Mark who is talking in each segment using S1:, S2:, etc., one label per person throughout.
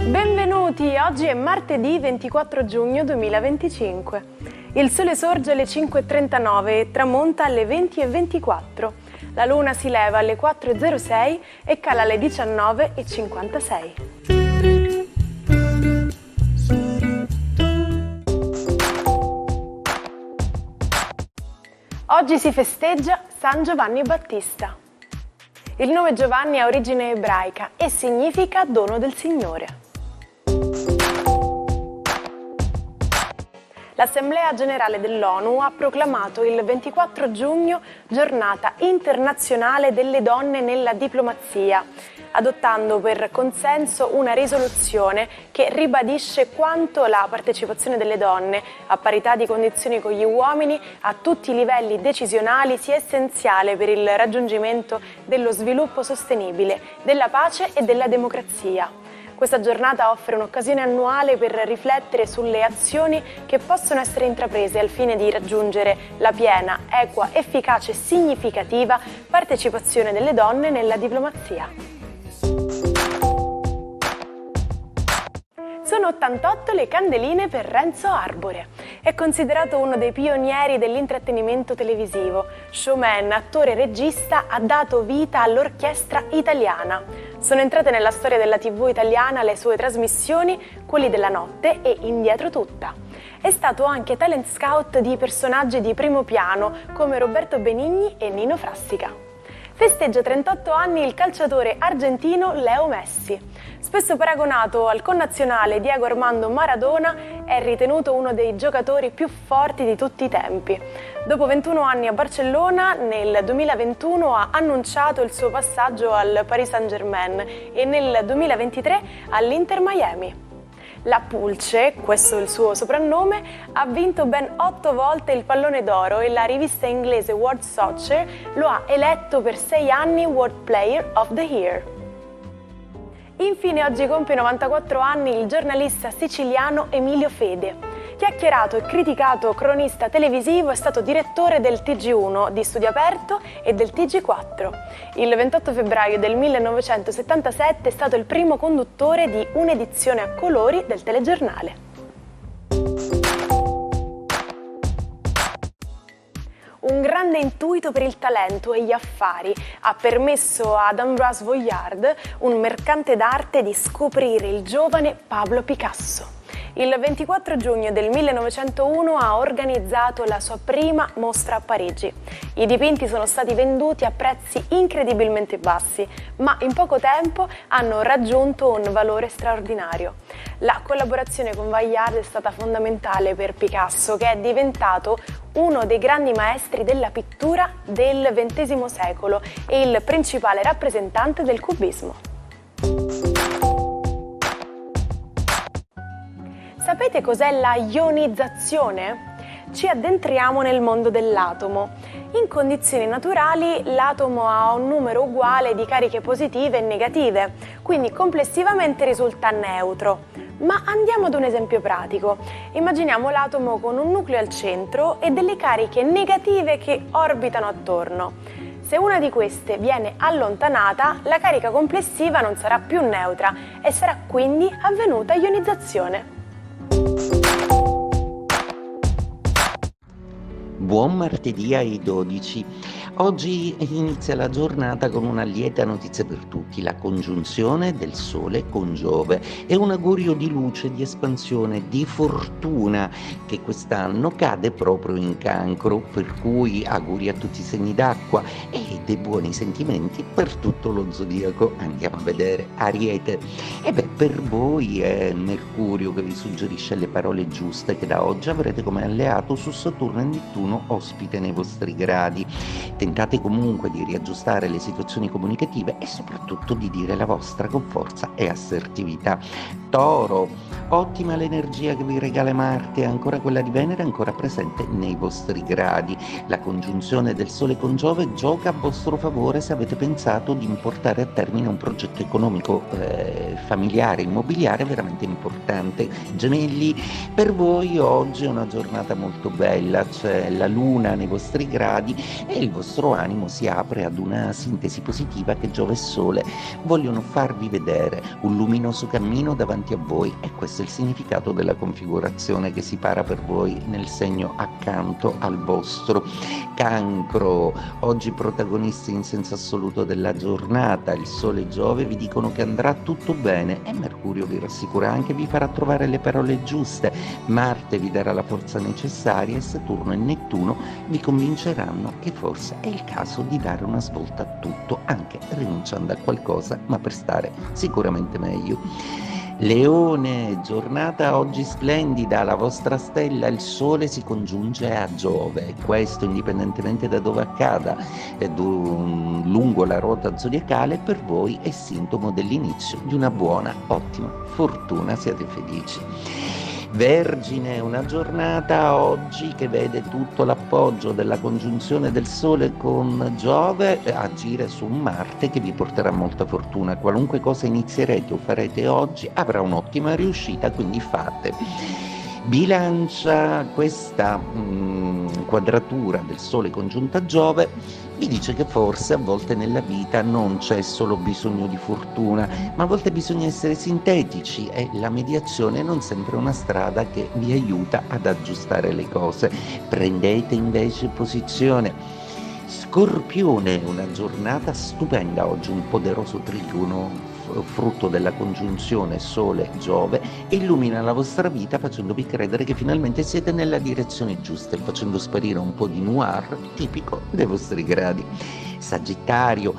S1: Benvenuti, oggi è martedì 24 giugno 2025. Il sole sorge alle 5:39 e tramonta alle 20:24. La luna si leva alle 4:06 e cala alle 19:56. Oggi si festeggia San Giovanni Battista. Il nome Giovanni ha origine ebraica e significa dono del Signore. L'Assemblea Generale dell'ONU ha proclamato il 24 giugno Giornata internazionale delle donne nella diplomazia, adottando per consenso una risoluzione che ribadisce quanto la partecipazione delle donne, a parità di condizioni con gli uomini, a tutti i livelli decisionali sia essenziale per il raggiungimento dello sviluppo sostenibile, della pace e della democrazia. Questa giornata offre un'occasione annuale per riflettere sulle azioni che possono essere intraprese al fine di raggiungere la piena, equa, efficace e significativa partecipazione delle donne nella diplomazia. Sono 88 le candeline per Renzo Arbore. È considerato uno dei pionieri dell'intrattenimento televisivo. Showman, attore e regista, ha dato vita all'orchestra italiana. Sono entrate nella storia della TV italiana le sue trasmissioni Quelli della notte e Indietro tutta. È stato anche talent scout di personaggi di primo piano come Roberto Benigni e Nino Frassica. Festeggia 38 anni il calciatore argentino Leo Messi. Spesso paragonato al connazionale Diego Armando Maradona, è ritenuto uno dei giocatori più forti di tutti i tempi. Dopo 21 anni a Barcellona, nel 2021 ha annunciato il suo passaggio al Paris Saint-Germain e nel 2023 all'Inter Miami. La Pulce, questo è il suo soprannome, ha vinto ben 8 volte il Pallone d'Oro e la rivista inglese World Soccer lo ha eletto per 6 anni World Player of the Year. Infine oggi compie 94 anni il giornalista siciliano Emilio Fede. Chiacchierato e criticato cronista televisivo, è stato direttore del TG1 di Studio Aperto e del TG4. Il 28 febbraio del 1977 è stato il primo conduttore di un'edizione a colori del telegiornale. Un grande intuito per il talento e gli affari ha permesso ad Ambroise Vollard, un mercante d'arte, di scoprire il giovane Pablo Picasso. Il 24 giugno del 1901 ha organizzato la sua prima mostra a Parigi. I dipinti sono stati venduti a prezzi incredibilmente bassi, ma in poco tempo hanno raggiunto un valore straordinario. La collaborazione con Vollard è stata fondamentale per Picasso, che è diventato uno dei grandi maestri della pittura del XX secolo e il principale rappresentante del cubismo. Sapete cos'è la ionizzazione? Ci addentriamo nel mondo dell'atomo. In condizioni naturali l'atomo ha un numero uguale di cariche positive e negative, quindi complessivamente risulta neutro. Ma andiamo ad un esempio pratico. Immaginiamo l'atomo con un nucleo al centro e delle cariche negative che orbitano attorno. Se una di queste viene allontanata, la carica complessiva non sarà più neutra e sarà quindi avvenuta ionizzazione.
S2: Buon martedì ai 12. Oggi inizia la giornata con una lieta notizia per tutti, la congiunzione del Sole con Giove e un augurio di luce, di espansione, di fortuna che quest'anno cade proprio in Cancro, per cui auguri a tutti i segni d'acqua e dei buoni sentimenti per tutto lo zodiaco. Andiamo a vedere Ariete. Per voi è Mercurio che vi suggerisce le parole giuste che da oggi avrete come alleato su Saturno e Nettuno ospite nei vostri gradi. Tentate comunque di riaggiustare le situazioni comunicative e soprattutto di dire la vostra con forza e assertività. Toro, ottima l'energia che vi regala Marte, ancora quella di Venere ancora presente nei vostri gradi. La congiunzione del Sole con Giove gioca a vostro favore se avete pensato di portare a termine un progetto economico, familiare, immobiliare veramente importante. Gemelli, per voi oggi è una giornata molto bella, c'è la Luna nei vostri gradi e il vostro animo si apre ad una sintesi positiva che Giove e Sole vogliono farvi vedere, un luminoso cammino davanti a voi, e questo è il significato della configurazione che si para per voi nel segno accanto al vostro. Cancro, oggi protagonisti in senso assoluto della giornata, il Sole e Giove vi dicono che andrà tutto bene e Mercurio vi rassicura anche, vi farà trovare le parole giuste, Marte vi darà la forza necessaria e Saturno e Nettuno vi convinceranno che forse è il caso di dare una svolta a tutto, anche rinunciando a qualcosa, ma per stare sicuramente meglio. Leone, giornata oggi splendida, la vostra stella, il Sole si congiunge a Giove, questo indipendentemente da dove accada, lungo la ruota zodiacale, per voi è sintomo dell'inizio di una buona, ottima fortuna, siate felici. Vergine, una giornata oggi che vede tutto l'appoggio della congiunzione del Sole con Giove agire su Marte, che vi porterà molta fortuna. Qualunque cosa inizierete o farete oggi avrà un'ottima riuscita, quindi fate. Bilancia, questa quadratura del Sole congiunta a Giove vi dice che forse a volte nella vita non c'è solo bisogno di fortuna, ma a volte bisogna essere sintetici e la mediazione non sempre è una strada che vi aiuta ad aggiustare le cose. Prendete invece posizione. Scorpione, una giornata stupenda oggi, un poderoso trigono frutto della congiunzione Sole-Giove illumina la vostra vita facendovi credere che finalmente siete nella direzione giusta e facendo sparire un po' di noir tipico dei vostri gradi. Sagittario,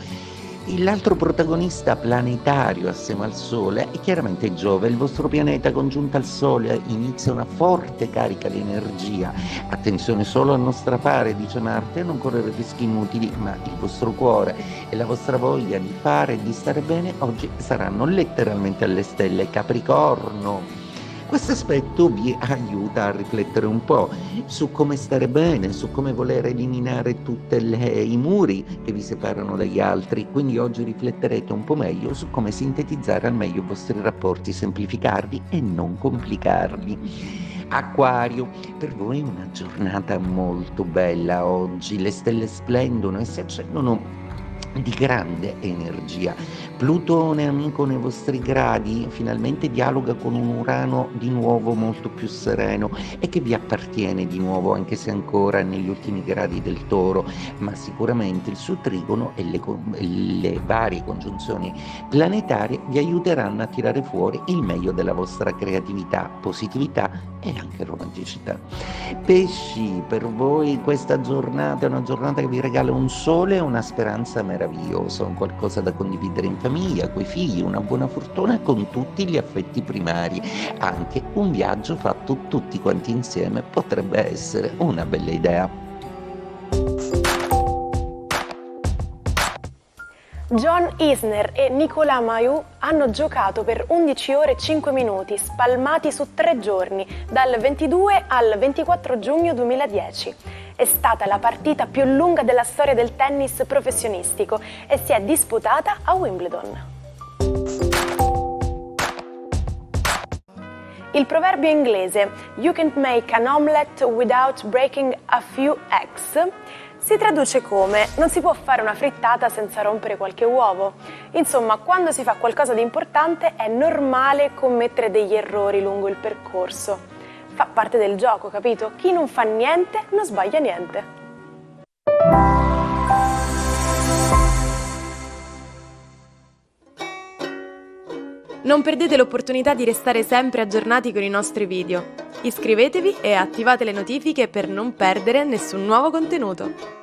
S2: l'altro protagonista planetario assieme al Sole è chiaramente Giove, il vostro pianeta congiunto al Sole inizia una forte carica di energia. Attenzione solo a non strafare, dice Marte, a non correre rischi inutili, ma il vostro cuore e la vostra voglia di fare e di stare bene oggi saranno letteralmente alle stelle. Capricorno, questo aspetto vi aiuta a riflettere un po' su come stare bene, su come voler eliminare tutti i muri che vi separano dagli altri, quindi oggi rifletterete un po' meglio su come sintetizzare al meglio i vostri rapporti, semplificarli e non complicarli. Acquario, per voi è una giornata molto bella oggi, le stelle splendono e si accendono di grande energia. Plutone, amico nei vostri gradi, finalmente dialoga con un Urano di nuovo molto più sereno e che vi appartiene di nuovo, anche se ancora negli ultimi gradi del Toro, ma sicuramente il suo trigono e le varie congiunzioni planetarie vi aiuteranno a tirare fuori il meglio della vostra creatività, positività e anche romanticità. Pesci, per voi questa giornata è una giornata che vi regala un sole e una speranza meravigliosa, un qualcosa da condividere in famiglia, coi figli, una buona fortuna con tutti gli affetti primari. Anche un viaggio fatto tutti quanti insieme potrebbe essere una bella idea.
S1: John Isner e Nicolas Mahut hanno giocato per 11 ore e 5 minuti, spalmati su 3 giorni, dal 22 al 24 giugno 2010. È stata la partita più lunga della storia del tennis professionistico e si è disputata a Wimbledon. Il proverbio inglese "You can't make an omelette without breaking a few eggs" si traduce come "non si può fare una frittata senza rompere qualche uovo". Insomma, quando si fa qualcosa di importante è normale commettere degli errori lungo il percorso. Fa parte del gioco, capito? Chi non fa niente non sbaglia niente. Non perdete l'opportunità di restare sempre aggiornati con i nostri video. Iscrivetevi e attivate le notifiche per non perdere nessun nuovo contenuto.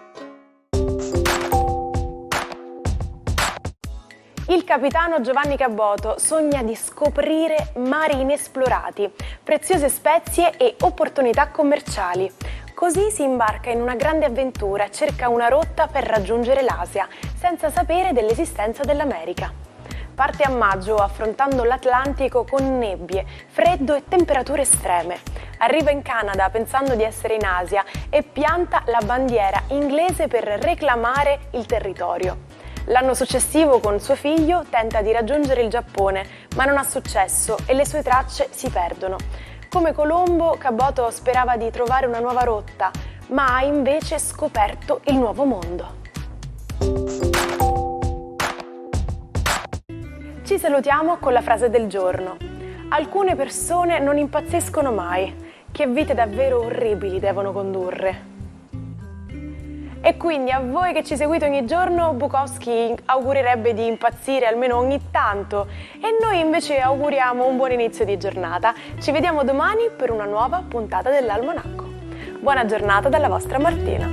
S1: Il capitano Giovanni Caboto sogna di scoprire mari inesplorati, preziose spezie e opportunità commerciali. Così si imbarca in una grande avventura e cerca una rotta per raggiungere l'Asia, senza sapere dell'esistenza dell'America. Parte a maggio affrontando l'Atlantico con nebbie, freddo e temperature estreme. Arriva in Canada pensando di essere in Asia e pianta la bandiera inglese per reclamare il territorio. L'anno successivo con suo figlio tenta di raggiungere il Giappone, ma non ha successo e le sue tracce si perdono. Come Colombo, Caboto sperava di trovare una nuova rotta, ma ha invece scoperto il nuovo mondo. Ci salutiamo con la frase del giorno. Alcune persone non impazziscono mai. Che vite davvero orribili devono condurre. E quindi a voi che ci seguite ogni giorno, Bukowski augurerebbe di impazzire almeno ogni tanto e noi invece auguriamo un buon inizio di giornata. Ci vediamo domani per una nuova puntata dell'Almanacco. Buona giornata dalla vostra Martina.